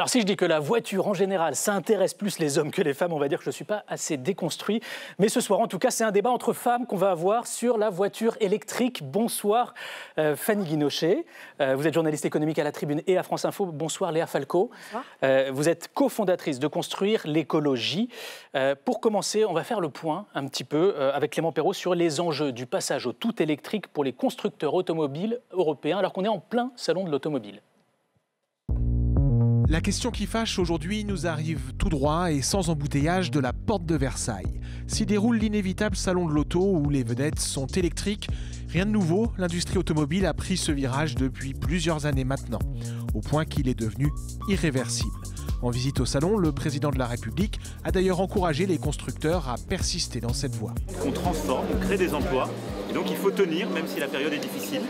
Alors si je dis que la voiture en général, ça intéresse plus les hommes que les femmes, on va dire que je ne suis pas assez déconstruit. Mais ce soir, en tout cas, c'est un débat entre femmes qu'on va avoir sur la voiture électrique. Bonsoir Fanny Guinochet. Vous êtes journaliste économique à La Tribune et à France Info. Bonsoir Léa Falco. Vous êtes cofondatrice de Construire l'écologie. Pour commencer, on va faire le point un petit peu avec Clément Perrault sur les enjeux du passage au tout électrique pour les constructeurs automobiles européens alors qu'on est en plein salon de l'automobile. La question qui fâche aujourd'hui nous arrive tout droit et sans embouteillage de la porte de Versailles. S'y déroule l'inévitable salon de l'auto où les vedettes sont électriques. Rien de nouveau, l'industrie automobile a pris ce virage depuis plusieurs années maintenant, au point qu'il est devenu irréversible. En visite au salon, le président de la République a d'ailleurs encouragé les constructeurs à persister dans cette voie. On transforme, on crée des emplois, et donc il faut tenir même si la période est difficile.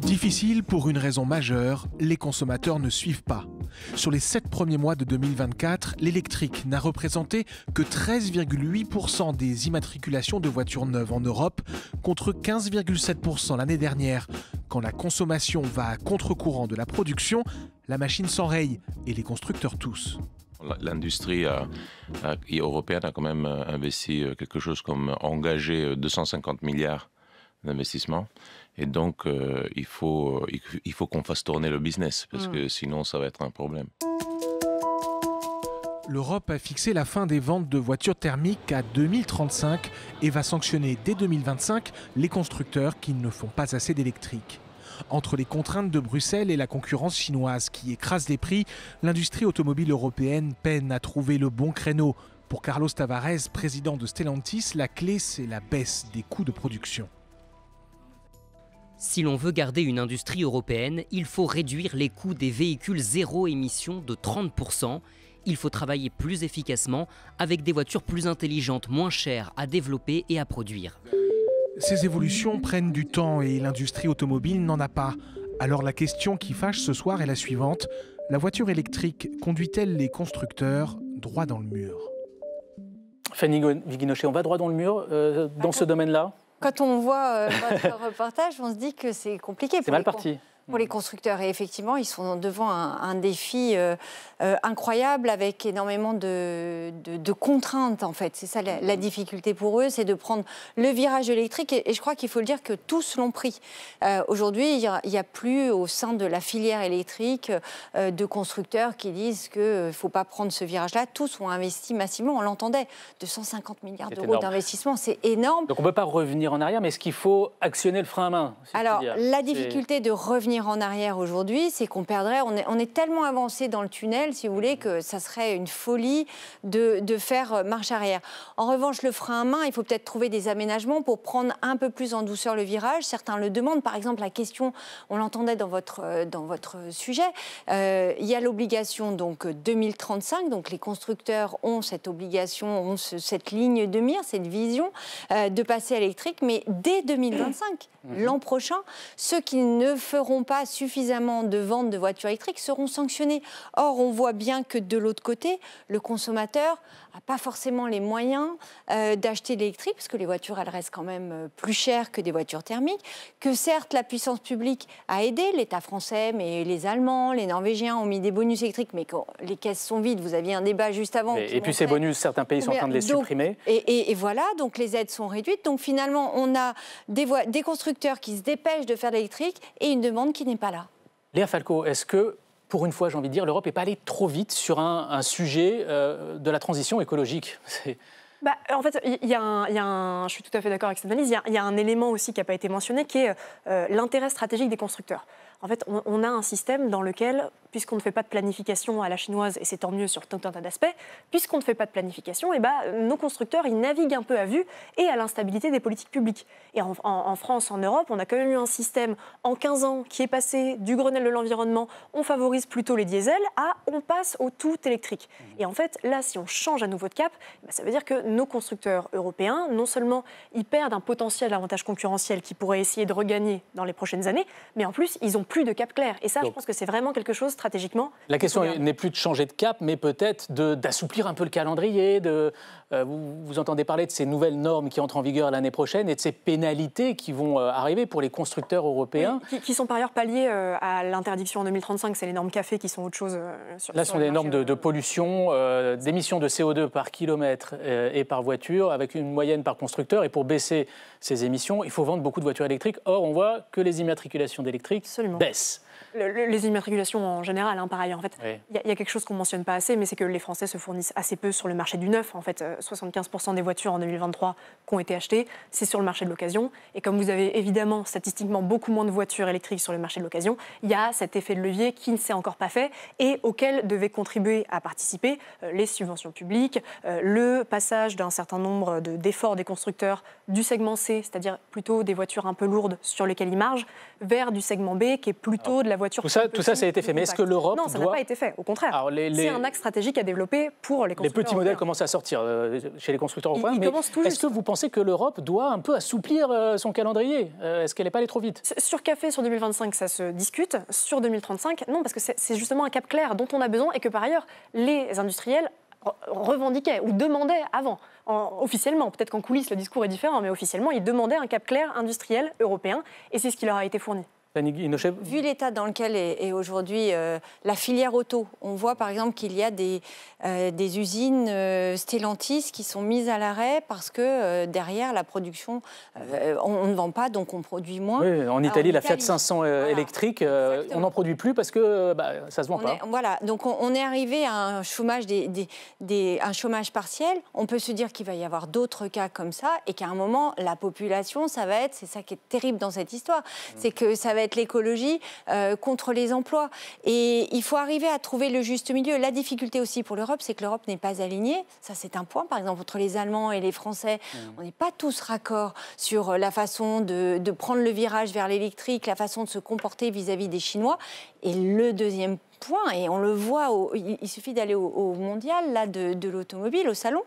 Difficile pour une raison majeure, les consommateurs ne suivent pas. Sur les 7 premiers mois de 2024, l'électrique n'a représenté que 13,8% des immatriculations de voitures neuves en Europe, contre 15,7% l'année dernière. Quand la consommation va à contre-courant de la production, la machine s'enraye et les constructeurs tous. L'industrie européenne a quand même investi quelque chose comme engagé 250 milliards d'investissements. Et donc, il faut qu'on fasse tourner le business, parce que sinon, ça va être un problème. L'Europe a fixé la fin des ventes de voitures thermiques à 2035 et va sanctionner dès 2025 les constructeurs qui ne font pas assez d'électrique. Entre les contraintes de Bruxelles et la concurrence chinoise qui écrase les prix, l'industrie automobile européenne peine à trouver le bon créneau. Pour Carlos Tavares, président de Stellantis, la clé, c'est la baisse des coûts de production. Si l'on veut garder une industrie européenne, il faut réduire les coûts des véhicules zéro émission de 30%. Il faut travailler plus efficacement avec des voitures plus intelligentes, moins chères à développer et à produire. Ces évolutions prennent du temps et l'industrie automobile n'en a pas. Alors la question qui fâche ce soir est la suivante. La voiture électrique conduit-elle les constructeurs droit dans le mur? Fanny Guinochet, on va droit dans le mur dans ce domaine-là? Quand on voit votre reportage, on se dit que c'est compliqué. C'est mal parti. Pour les constructeurs. Et effectivement, ils sont devant un défi incroyable avec énormément de contraintes, en fait. C'est ça la difficulté pour eux, c'est de prendre le virage électrique. Et je crois qu'il faut le dire que tous l'ont pris. Aujourd'hui, il n'y a plus au sein de la filière électrique de constructeurs qui disent qu'il ne faut pas prendre ce virage-là. Tous ont investi massivement, on l'entendait. 250 milliards d'euros d'investissement, c'est énorme. Donc on ne peut pas revenir en arrière, mais est-ce qu'il faut actionner le frein à main? Alors, la difficulté de revenir en arrière aujourd'hui, c'est qu'on perdrait, on est tellement avancé dans le tunnel, si vous voulez, que ça serait une folie de faire marche arrière. En revanche, le frein à main, il faut peut-être trouver des aménagements pour prendre un peu plus en douceur le virage. Certains le demandent, par exemple la question, on l'entendait dans votre sujet, il y a l'obligation donc 2035, donc les constructeurs ont cette obligation, ont cette ligne de mire, cette vision de passer à l'électrique, mais dès 2025, l'an prochain, ceux qui ne feront pas suffisamment de ventes de voitures électriques seront sanctionnés. Or, on voit bien que de l'autre côté, le consommateur n'a pas forcément les moyens d'acheter de l'électrique, parce que les voitures, elles restent quand même plus chères que des voitures thermiques, que certes, la puissance publique a aidé, l'État français, mais les Allemands, les Norvégiens ont mis des bonus électriques, mais quand les caisses sont vides, vous aviez un débat juste avant. Et puis ces bonus, certains pays sont en train de les supprimer. Et voilà, donc les aides sont réduites. Donc finalement, on a des constructeurs qui se dépêchent de faire de l'électrique et une demande qui n'est pas là. Léa Falco, est-ce que, pour une fois, j'ai envie de dire, l'Europe n'est pas allée trop vite sur un sujet de la transition écologique? En fait, je suis tout à fait d'accord avec cette analyse, il y a un élément aussi qui n'a pas été mentionné, qui est l'intérêt stratégique des constructeurs. En fait, on a un système dans lequel, puisqu'on ne fait pas de planification à la chinoise, et c'est tant mieux sur tout un tas d'aspects, puisqu'on ne fait pas de planification, nos constructeurs, ils naviguent un peu à vue et à l'instabilité des politiques publiques. Et en France, en Europe, on a quand même eu un système en 15 ans qui est passé du Grenelle de l'environnement, on favorise plutôt les diesels, à on passe au tout électrique. Et en fait, là, si on change à nouveau de cap, ça veut dire que nos constructeurs européens, non seulement ils perdent un potentiel avantage concurrentiel qu'ils pourraient essayer de regagner dans les prochaines années, mais en plus, ils ont plus de cap clair. Et ça, Donc, je pense que c'est vraiment quelque chose stratégiquement. La question n'est plus de changer de cap, mais peut-être d'assouplir un peu le calendrier. Vous entendez parler de ces nouvelles normes qui entrent en vigueur l'année prochaine et de ces pénalités qui vont arriver pour les constructeurs européens. Oui, qui sont par ailleurs palliées à l'interdiction en 2035. C'est les normes CAFE qui sont autre chose. Là, ce sont des normes de pollution, d'émissions de CO2 par kilomètre et par voiture, avec une moyenne par constructeur. Et pour baisser ces émissions, il faut vendre beaucoup de voitures électriques. Or, on voit que les immatriculations d'électriques baissent. Les immatriculations en général, par ailleurs. En fait, oui. y a quelque chose qu'on ne mentionne pas assez, mais c'est que les Français se fournissent assez peu sur le marché du neuf. En fait, 75% des voitures en 2023 qui ont été achetées, c'est sur le marché de l'occasion. Et comme vous avez évidemment statistiquement beaucoup moins de voitures électriques sur le marché de l'occasion, il y a cet effet de levier qui ne s'est encore pas fait et auquel devaient contribuer à participer les subventions publiques, le passage d'un certain nombre d'efforts des constructeurs du segment C, c'est-à-dire plutôt des voitures un peu lourdes sur lesquelles ils margent, vers du segment B qui est plutôt de la voiture. Tout ça, ça a été fait. Mais est-ce que l'Europe Non, ça n'a pas été fait. Au contraire, c'est un axe stratégique à développer pour les constructeurs. Les petits modèles commencent à sortir chez les constructeurs européens. Mais est-ce que vous pensez que l'Europe doit un peu assouplir son calendrier? Est-ce qu'elle n'est pas allée trop vite? Sur CAFE, sur 2025, ça se discute. Sur 2035, non, parce que c'est justement un cap clair dont on a besoin et que par ailleurs, les industriels revendiquaient ou demandaient avant. Officiellement, peut-être qu'en coulisses le discours est différent, mais officiellement, ils demandaient un cap clair industriel européen et c'est ce qui leur a été fourni. Vu l'état dans lequel est aujourd'hui la filière auto, on voit par exemple qu'il y a des usines Stellantis qui sont mises à l'arrêt parce que derrière la production, on ne vend pas, donc on produit moins. Oui, en Italie, la Fiat 500 électrique, on n'en produit plus parce que ça ne se vend pas. Voilà, donc on est arrivé à un chômage, un chômage partiel. On peut se dire qu'il va y avoir d'autres cas comme ça et qu'à un moment, la population, c'est ça qui est terrible dans cette histoire, c'est que ça va être l'écologie contre les emplois. Et il faut arriver à trouver le juste milieu. La difficulté aussi pour l'Europe, c'est que l'Europe n'est pas alignée. Ça, c'est un point. Par exemple, entre les Allemands et les Français, on n'est pas tous raccords sur la façon de prendre le virage vers l'électrique, la façon de se comporter vis-à-vis des Chinois. Et le deuxième point, et on le voit, il suffit d'aller au mondial là, de l'automobile, au salon,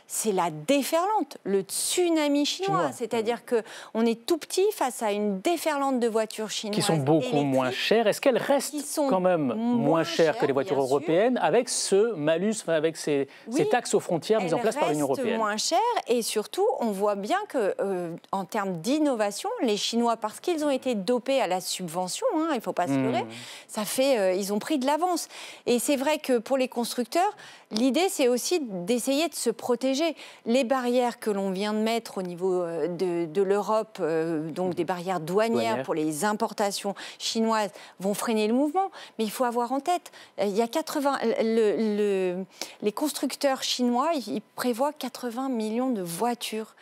c'est la déferlante, le tsunami chinois. C'est-à-dire qu'on est tout petit face à une déferlante de voitures chinoises. Qui sont beaucoup moins chères. Est-ce qu'elles restent quand même moins chères que les voitures européennes avec ce malus, avec ces taxes aux frontières mises en place par l'Union européenne? Elles restent moins chères et surtout, on voit bien qu'en termes d'innovation, les Chinois, parce qu'ils ont été dopés à la subvention, il ne faut pas se leurrer, ils ont pris de l'avance. Et c'est vrai que pour les constructeurs, l'idée, c'est aussi d'essayer de se protéger. Les barrières que l'on vient de mettre au niveau de l'Europe, donc des barrières douanières pour les importations chinoises, vont freiner le mouvement. Mais il faut avoir en tête, il y a les constructeurs chinois, ils prévoient 80 millions de voitures.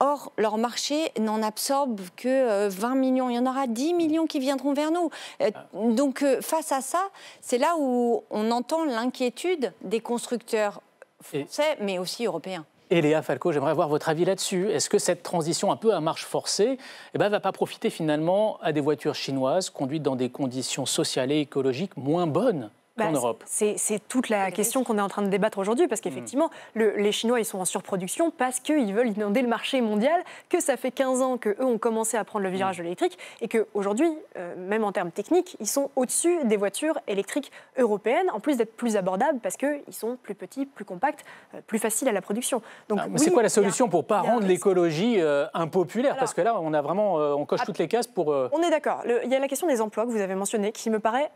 Or, leur marché n'en absorbe que 20 millions. Il y en aura 10 millions qui viendront vers nous. Donc, face à ça, c'est là où on entend l'inquiétude des constructeurs français, mais aussi européens. Et Léa Falco, j'aimerais avoir votre avis là-dessus. Est-ce que cette transition un peu à marche forcée ne va pas profiter finalement à des voitures chinoises conduites dans des conditions sociales et écologiques moins bonnes en Europe? C'est toute la question qu'on est en train de débattre aujourd'hui, parce qu'effectivement, les Chinois, ils sont en surproduction parce qu'ils veulent inonder le marché mondial, que ça fait 15 ans qu'eux ont commencé à prendre le virage de l'électrique, et qu'aujourd'hui, même en termes techniques, ils sont au-dessus des voitures électriques européennes, en plus d'être plus abordables, parce qu'ils sont plus petits, plus compacts, plus faciles à la production. Donc, c'est quoi la solution pour ne pas rendre l'écologie impopulaire? Parce que là, on coche toutes les cases pour... On est d'accord. Il y a la question des emplois que vous avez mentionnée, qui me paraît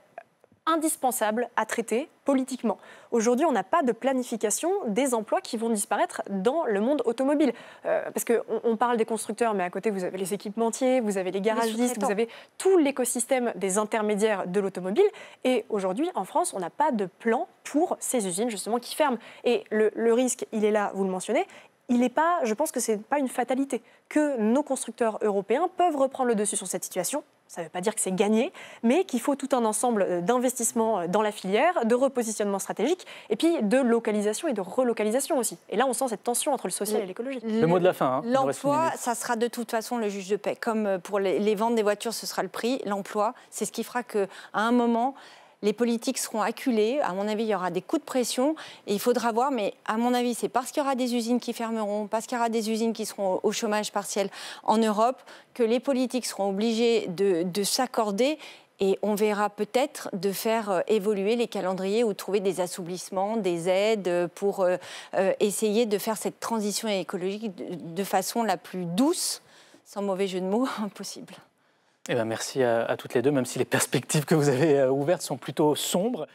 indispensable à traiter politiquement. Aujourd'hui, on n'a pas de planification des emplois qui vont disparaître dans le monde automobile. Parce qu'on parle des constructeurs, mais à côté, vous avez les équipementiers, vous avez les garagistes, vous avez tout l'écosystème des intermédiaires de l'automobile. Et aujourd'hui, en France, on n'a pas de plan pour ces usines, justement, qui ferment. Et le risque, il est là, vous le mentionnez. Je pense que ce n'est pas une fatalité, que nos constructeurs européens peuvent reprendre le dessus sur cette situation. Ça ne veut pas dire que c'est gagné, mais qu'il faut tout un ensemble d'investissements dans la filière, de repositionnement stratégique, et puis de localisation et de relocalisation aussi. Et là, on sent cette tension entre le social et l'écologie. Le mot de la fin. L'emploi, ça sera de toute façon le juge de paix. Comme pour les ventes des voitures, ce sera le prix. L'emploi, c'est ce qui fera qu'à un moment... les politiques seront acculés. À mon avis, il y aura des coups de pression. Et il faudra voir, mais à mon avis, c'est parce qu'il y aura des usines qui fermeront, parce qu'il y aura des usines qui seront au chômage partiel en Europe, que les politiques seront obligés de s'accorder Et on verra peut-être de faire évoluer les calendriers ou trouver des assouplissements, des aides pour essayer de faire cette transition écologique de façon la plus douce, sans mauvais jeu de mots, possible. Eh bien, merci à toutes les deux, même si les perspectives que vous avez ouvertes sont plutôt sombres.